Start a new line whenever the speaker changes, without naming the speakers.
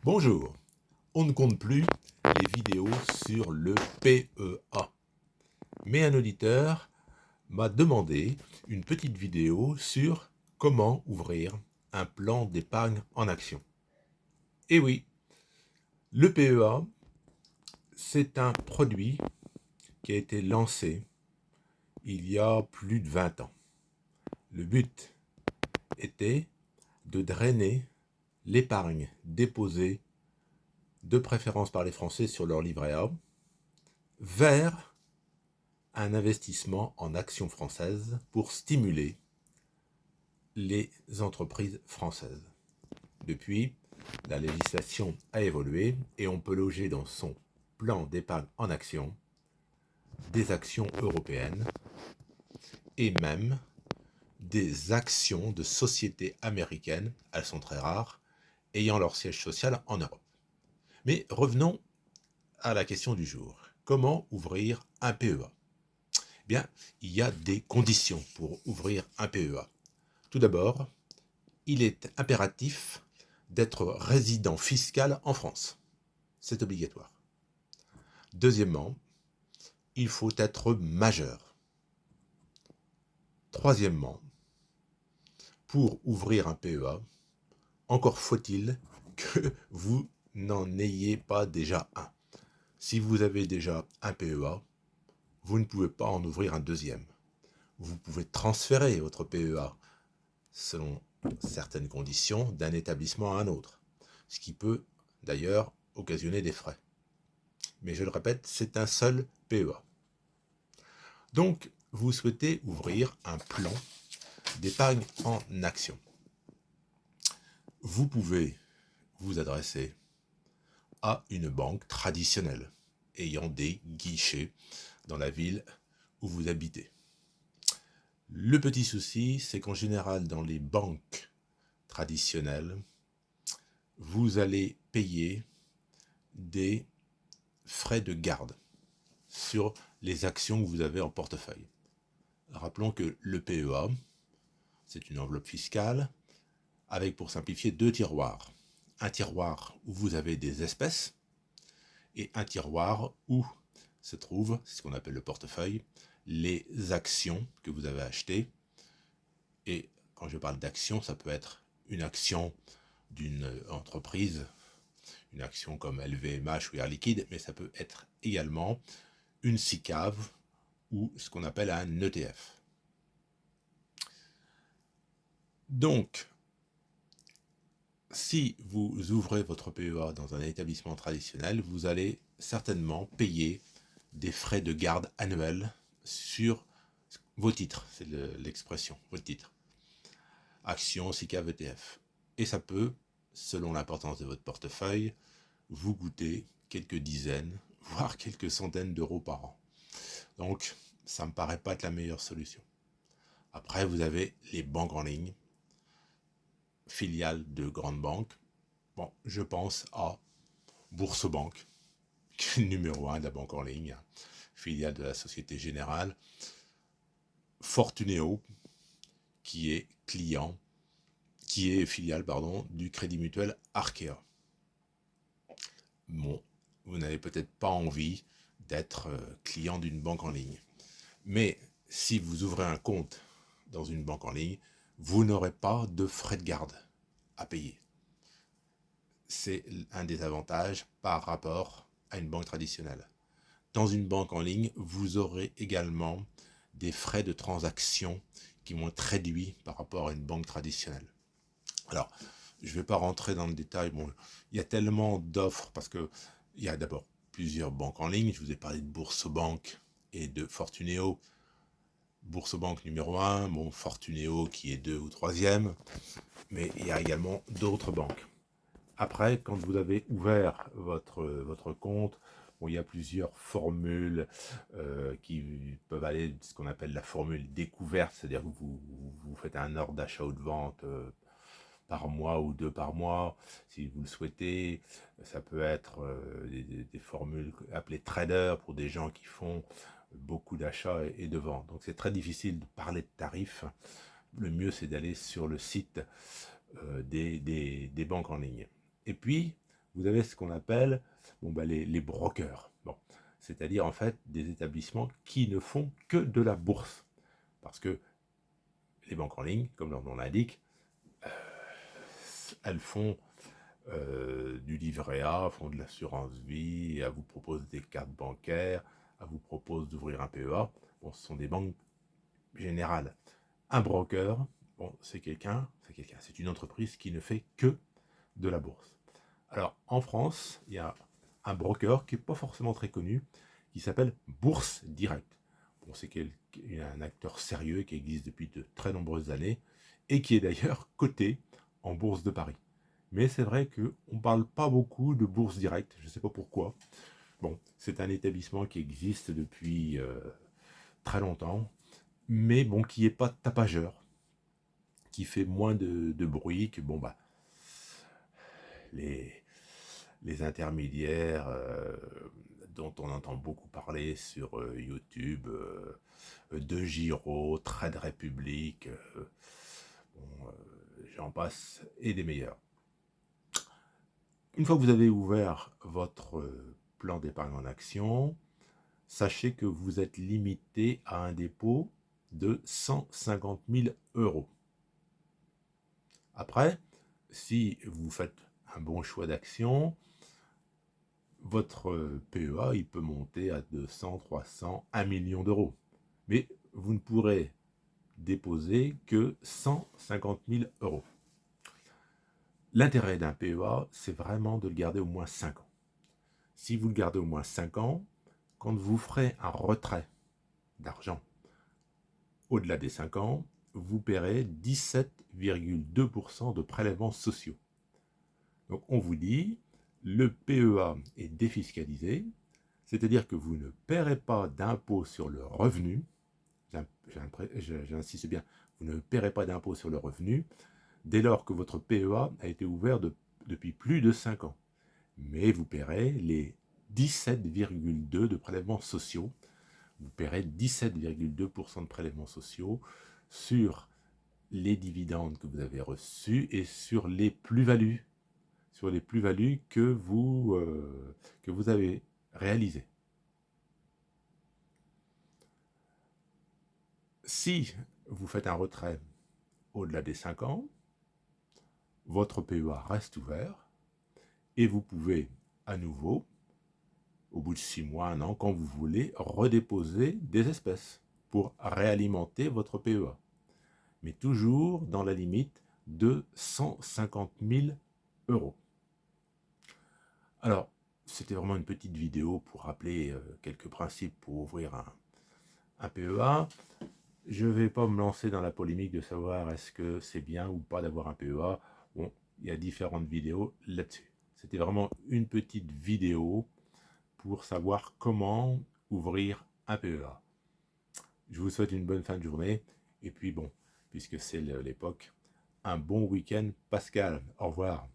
Bonjour, on ne compte plus les vidéos sur le PEA. Mais un auditeur m'a demandé une petite vidéo sur comment ouvrir un plan d'épargne en action. Et oui, le PEA, c'est un produit qui a été lancé il y a plus de 20 ans. Le but était de drainer l'épargne déposée de préférence par les Français sur leur livret A vers un investissement en actions françaises pour stimuler les entreprises françaises. Depuis, la législation a évolué et on peut loger dans son plan d'épargne en actions des actions européennes et même des actions de sociétés américaines, elles sont très rares, ayant leur siège social en Europe. Mais revenons à la question du jour. Comment ouvrir un PEA ? Eh bien, il y a des conditions pour ouvrir un PEA. Tout d'abord, il est impératif d'être résident fiscal en France. C'est obligatoire. Deuxièmement, il faut être majeur. Troisièmement, pour ouvrir un PEA, encore faut-il que vous n'en ayez pas déjà un. Si vous avez déjà un PEA, vous ne pouvez pas en ouvrir un deuxième. Vous pouvez transférer votre PEA selon certaines conditions d'un établissement à un autre, ce qui peut d'ailleurs occasionner des frais. Mais je le répète, c'est un seul PEA. Donc, vous souhaitez ouvrir un plan d'épargne en action. Vous pouvez vous adresser à une banque traditionnelle ayant des guichets dans la ville où vous habitez. Le petit souci, c'est qu'en général, dans les banques traditionnelles, vous allez payer des frais de garde sur les actions que vous avez en portefeuille. Rappelons que le PEA, c'est une enveloppe fiscale avec, pour simplifier, deux tiroirs. Un tiroir où vous avez des espèces et un tiroir où se trouve, c'est ce qu'on appelle le portefeuille, les actions que vous avez achetées. Et quand je parle d'actions, ça peut être une action d'une entreprise, une action comme LVMH ou Air Liquide, mais ça peut être également une SICAV ou ce qu'on appelle un ETF. Donc, si vous ouvrez votre PEA dans un établissement traditionnel, vous allez certainement payer des frais de garde annuels sur vos titres, c'est l'expression, vos titres. Actions, SICAV, ETF. Et ça peut, selon l'importance de votre portefeuille, vous coûter quelques dizaines, voire quelques centaines d'euros par an. Donc, ça ne me paraît pas être la meilleure solution. Après, vous avez les banques en ligne, filiales de grandes banques. Bon, je pense à Boursorama, qui est le numéro 1 de la banque en ligne, filiale de la Société Générale. Fortuneo, qui est filiale du Crédit Mutuel Arkea. Bon, vous n'avez peut-être pas envie d'être client d'une banque en ligne. Mais si vous ouvrez un compte dans une banque en ligne, vous n'aurez pas de frais de garde à payer. C'est un des avantages par rapport à une banque traditionnelle. Dans une banque en ligne, vous aurez également des frais de transaction qui vont être réduits par rapport à une banque traditionnelle. Alors, je ne vais pas rentrer dans le détail. Bon, il y a tellement d'offres parce qu'il y a d'abord plusieurs banques en ligne. Je vous ai parlé de Boursorama et de Fortuneo. Boursorama numéro 1, bon, Fortuneo qui est 2 ou 3e, mais il y a également d'autres banques. Après, quand vous avez ouvert votre compte, bon, il y a plusieurs formules qui peuvent aller de ce qu'on appelle la formule découverte, c'est-à-dire que vous faites un ordre d'achat ou de vente par mois ou deux par mois, si vous le souhaitez. Ça peut être des formules appelées trader pour des gens qui font beaucoup d'achats et de ventes. Donc c'est très difficile de parler de tarifs. Le mieux, c'est d'aller sur le site des banques en ligne. Et puis, vous avez ce qu'on appelle les brokers. Bon, c'est-à-dire en fait des établissements qui ne font que de la bourse. Parce que les banques en ligne, comme leur nom l'indique, elles font du livret A, font de l'assurance vie, elles vous proposent des cartes bancaires, elles vous proposent d'ouvrir un PEA. Bon, ce sont des banques générales. Un broker, c'est une entreprise qui ne fait que de la bourse. Alors, en France, il y a un broker qui n'est pas forcément très connu, qui s'appelle Bourse Direct. Bon, c'est un acteur sérieux qui existe depuis de très nombreuses années et qui est d'ailleurs coté en Bourse de Paris. Mais c'est vrai qu'on ne parle pas beaucoup de Bourse Direct, je ne sais pas pourquoi. Bon, c'est un établissement qui existe depuis très longtemps, mais bon, qui n'est pas tapageur, qui fait moins de bruit que les intermédiaires dont on entend beaucoup parler sur YouTube, De Giro, Trade Republic, j'en passe, et des meilleurs. Une fois que vous avez ouvert votre plan d'épargne en action, sachez que vous êtes limité à un dépôt de 150 000 €. Après, si vous faites un bon choix d'action, votre PEA, il peut monter à 200, 300, 1 million d'euros. Mais vous ne pourrez déposer que 150 000 €. L'intérêt d'un PEA, c'est vraiment de le garder au moins 5 ans. Si vous le gardez au moins 5 ans, quand vous ferez un retrait d'argent au-delà des 5 ans, vous paierez 17,2% de prélèvements sociaux. Donc on vous dit, le PEA est défiscalisé, c'est-à-dire que vous ne paierez pas d'impôt sur le revenu, j'insiste bien, vous ne paierez pas d'impôt sur le revenu dès lors que votre PEA a été ouvert depuis plus de 5 ans. Mais vous paierez les 17,2% de prélèvements sociaux. Vous paierez 17,2% de prélèvements sociaux sur les dividendes que vous avez reçus et sur les plus-values que vous avez réalisées. Si vous faites un retrait au-delà des 5 ans, votre PEA reste ouvert et vous pouvez à nouveau, au bout de 6 mois, 1 an, quand vous voulez, redéposer des espèces pour réalimenter votre PEA. Mais toujours dans la limite de 150 000 €. Alors, c'était vraiment une petite vidéo pour rappeler quelques principes pour ouvrir un PEA. Je ne vais pas me lancer dans la polémique de savoir est-ce que c'est bien ou pas d'avoir un PEA. Bon, il y a différentes vidéos là-dessus. C'était vraiment une petite vidéo pour savoir comment ouvrir un PEA. Je vous souhaite une bonne fin de journée. Et puis bon, puisque c'est l'époque, un bon week-end Pascal. Au revoir.